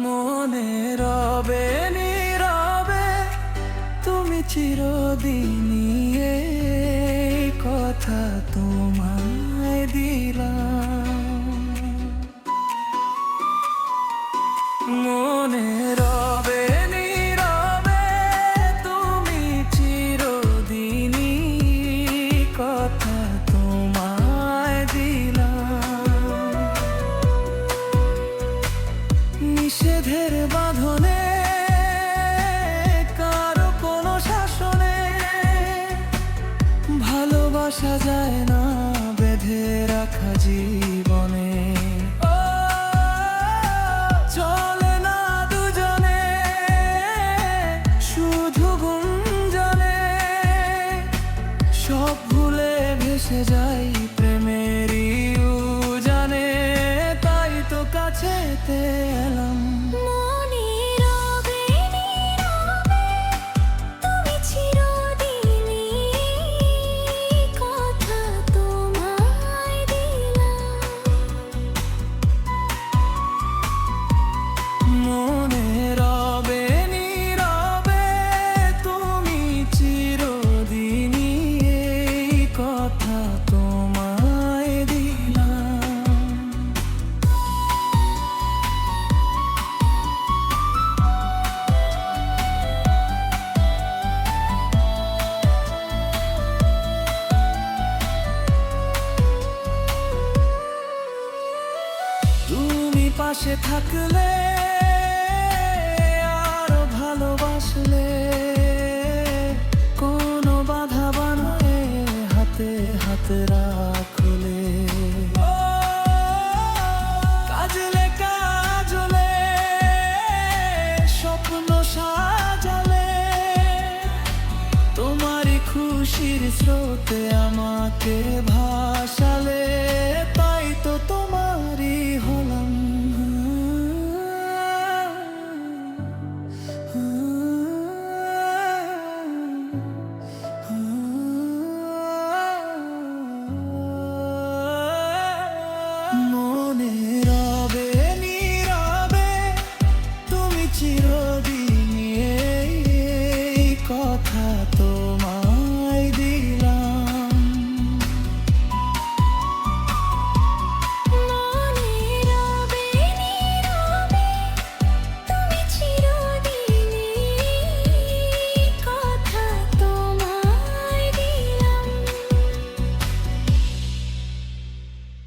মনে রবে নীরবে তুমি চিরদিনই এই কথা তোমায় দিলাম। মনে রবে নীরবে তুমি চিরদিনই কথা তোমায় দিলাম। নিষেধের বাঁধনে কারো কোনো শাসনে ভালোবাসা যায় না বেঁধে রাখা জীবনে। চলে না দুজনে শুধু গুঞ্জনে, সব ভুলে ভেসে যাই প্রেমেরই উজানে। তাই তো কাছেতে এলাম। মনে রবে নীরবে তুমি চিরদিনই এই কথা তোমায় দিলাম। তুমি পাশে থাকলে আরো ভালোবাসলে, কোনো বাধা বানায় হাতে হাত রাখলে। কাজলে কাজলে স্বপ্ন সাজালে, তোমারই খুশির স্রোতে আমাকে ভাসালে। তাই তো তোমারই হলাম। মনে রবে নীরবে তুমি চিরদিনই এই কথা তোমায়